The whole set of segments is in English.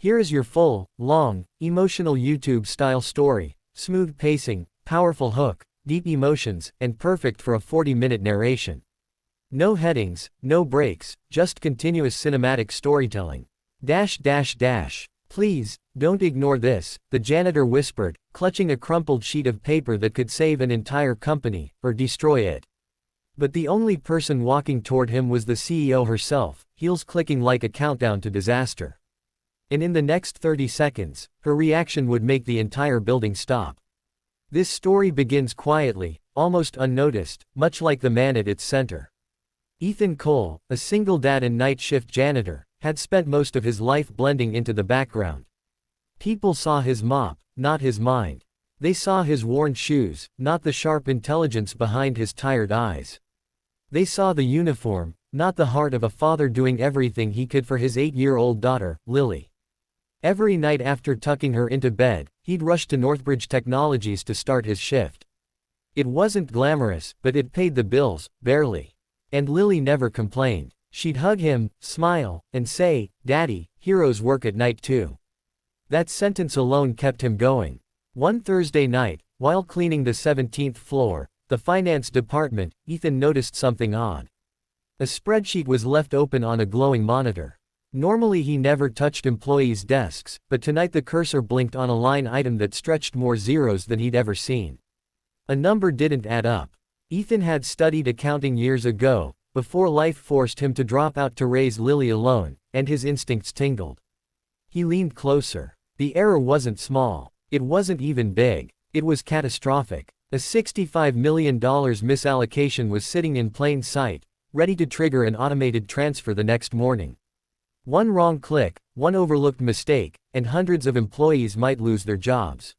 Here is your full, long, emotional YouTube-style story, smooth pacing, powerful hook, deep emotions, and perfect for a 40-minute narration. No headings, no breaks, just continuous cinematic storytelling. Please, don't ignore this, the janitor whispered, clutching a crumpled sheet of paper that could save an entire company, or destroy it. But the only person walking toward him was the CEO herself, heels clicking like a countdown to disaster. And in the next 30 seconds, her reaction would make the entire building stop. This story begins quietly, almost unnoticed, much like the man at its center. Ethan Cole, a single dad and night shift janitor, had spent most of his life blending into the background. People saw his mop, not his mind. They saw his worn shoes, not the sharp intelligence behind his tired eyes. They saw the uniform, not the heart of a father doing everything he could for his 8-year-old daughter, Lily. Every night after tucking her into bed, he'd rush to Northbridge Technologies to start his shift. It wasn't glamorous, but it paid the bills, barely. And Lily never complained. She'd hug him, smile, and say, "Daddy, heroes work at night too." That sentence alone kept him going. One Thursday night, while cleaning the 17th floor, the finance department, Ethan noticed something odd. A spreadsheet was left open on a glowing monitor. Normally he never touched employees' desks, but tonight the cursor blinked on a line item that stretched more zeros than he'd ever seen. A number didn't add up. Ethan had studied accounting years ago, before life forced him to drop out to raise Lily alone, and his instincts tingled. He leaned closer. The error wasn't small. It wasn't even big. It was catastrophic. A $65 million misallocation was sitting in plain sight, ready to trigger an automated transfer the next morning. One wrong click, one overlooked mistake, and hundreds of employees might lose their jobs.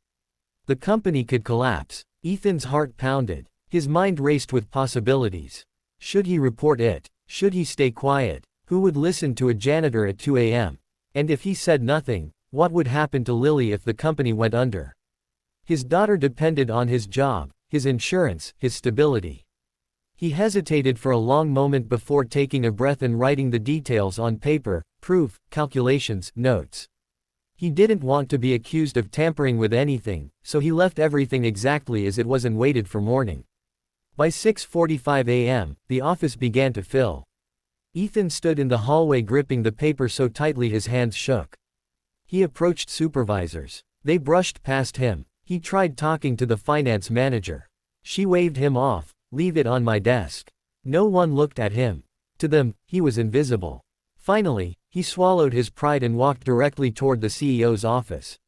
The company could collapse. Ethan's heart pounded. His mind raced with possibilities. Should he report it? Should he stay quiet? Who would listen to a janitor at 2 a.m.? And if he said nothing, what would happen to Lily if the company went under? His daughter depended on his job, his insurance, his stability. He hesitated for a long moment before taking a breath and writing the details on paper, proof, calculations, notes. He didn't want to be accused of tampering with anything, so he left everything exactly as it was and waited for morning. By 6:45 a.m., the office began to fill. Ethan stood in the hallway gripping the paper so tightly his hands shook. He approached supervisors. They brushed past him. He tried talking to the finance manager. She waved him off. "Leave it on my desk." No one looked at him. To them, he was invisible. Finally, he swallowed his pride and walked directly toward the CEO's office.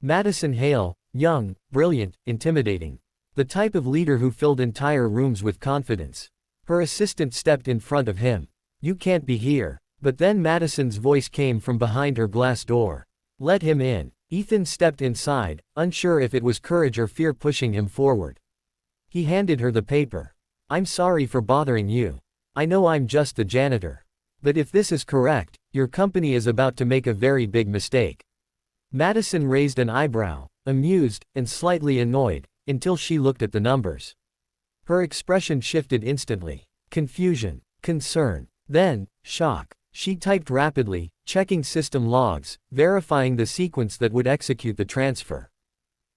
Madison Hale, young, brilliant, intimidating. The type of leader who filled entire rooms with confidence. Her assistant stepped in front of him. "You can't be here." But then Madison's voice came from behind her glass door. "Let him in." Ethan stepped inside, unsure if it was courage or fear pushing him forward. He handed her the paper. "I'm sorry for bothering you. I know I'm just the janitor. But if this is correct, your company is about to make a very big mistake." Madison raised an eyebrow, amused, and slightly annoyed, until she looked at the numbers. Her expression shifted instantly. Confusion, concern, then, shock. She typed rapidly, checking system logs, verifying the sequence that would execute the transfer.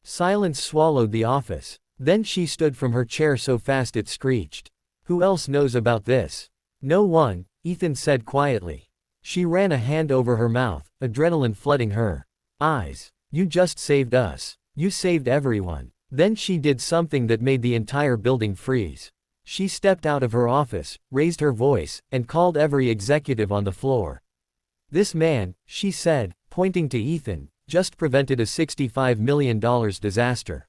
Silence swallowed the office. Then she stood from her chair so fast it screeched. "Who else knows about this?" "No one," Ethan said quietly. She ran a hand over her mouth, adrenaline flooding her eyes. "You just saved us. You saved everyone." Then she did something that made the entire building freeze. She stepped out of her office, raised her voice, and called every executive on the floor. "This man," she said, pointing to Ethan, "just prevented a $65 million disaster.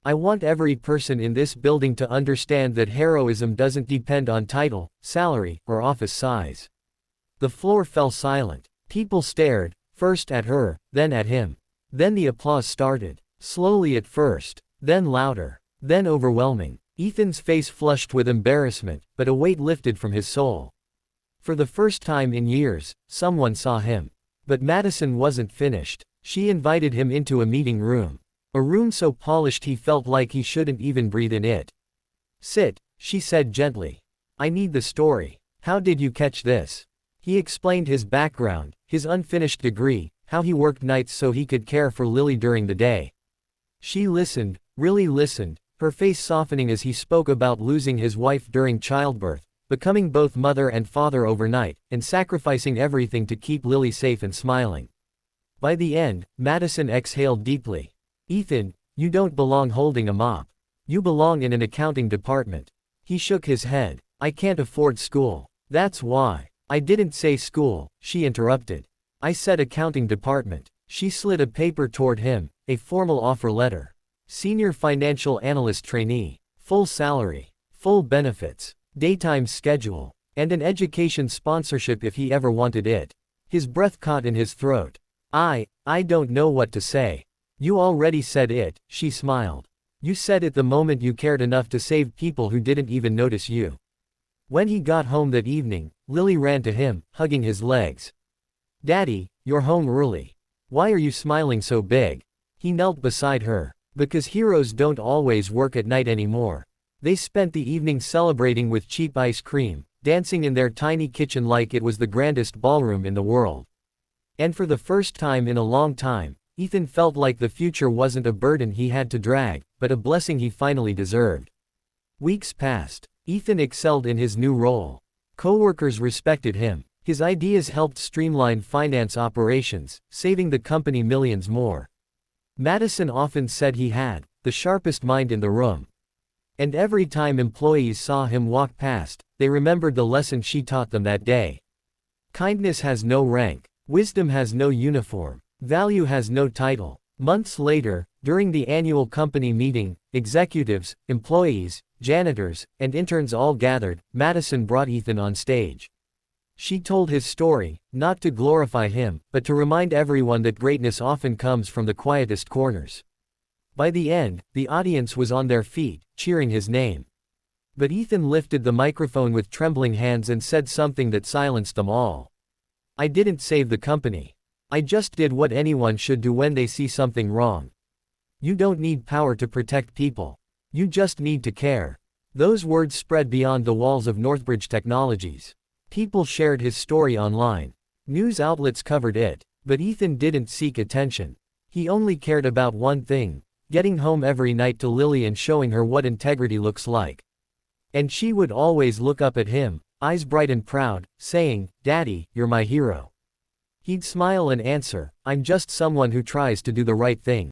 I want every person in this building to understand that heroism doesn't depend on title, salary, or office size." The floor fell silent. People stared, first at her, then at him. Then the applause started. Slowly at first, then louder, then overwhelming. Ethan's face flushed with embarrassment, but a weight lifted from his soul. For the first time in years, someone saw him. But Madison wasn't finished. She invited him into a meeting room. A room so polished he felt like he shouldn't even breathe in it. "Sit," she said gently. "I need the story. How did you catch this?" He explained his background, his unfinished degree, how he worked nights so he could care for Lily during the day. She listened, really listened, her face softening as he spoke about losing his wife during childbirth, becoming both mother and father overnight, and sacrificing everything to keep Lily safe and smiling. By the end, Madison exhaled deeply. "Ethan, you don't belong holding a mop. You belong in an accounting department." He shook his head. "I can't afford school. That's why." "I didn't say school," she interrupted. "I said accounting department." She slid a paper toward him, a formal offer letter. Senior financial analyst trainee. Full salary. Full benefits. Daytime schedule. And an education sponsorship if he ever wanted it. His breath caught in his throat. I don't know what to say." "You already said it," she smiled. "You said it the moment you cared enough to save people who didn't even notice you." When he got home that evening, Lily ran to him, hugging his legs. "Daddy, you're home early. Why are you smiling so big?" He knelt beside her. "Because heroes don't always work at night anymore. They spent the evening celebrating with cheap ice cream, dancing in their tiny kitchen like it was the grandest ballroom in the world." And for the first time in a long time, Ethan felt like the future wasn't a burden he had to drag, but a blessing he finally deserved. Weeks passed. Ethan excelled in his new role. Coworkers respected him. His ideas helped streamline finance operations, saving the company millions more. Madison often said he had the sharpest mind in the room. And every time employees saw him walk past, they remembered the lesson she taught them that day. Kindness has no rank. Wisdom has no uniform. Value has no title. Months later, during the annual company meeting, executives, employees, janitors, and interns all gathered. Madison brought Ethan on stage. She told his story, not to glorify him, but to remind everyone that greatness often comes from the quietest corners. By the end, the audience was on their feet, cheering his name. But Ethan lifted the microphone with trembling hands and said something that silenced them all. "I didn't save the company. I just did what anyone should do when they see something wrong. You don't need power to protect people. You just need to care." Those words spread beyond the walls of Northbridge Technologies. People shared his story online. News outlets covered it. But Ethan didn't seek attention. He only cared about one thing: getting home every night to Lily and showing her what integrity looks like. And she would always look up at him, eyes bright and proud, saying, "Daddy, you're my hero." He'd smile and answer, "I'm just someone who tries to do the right thing."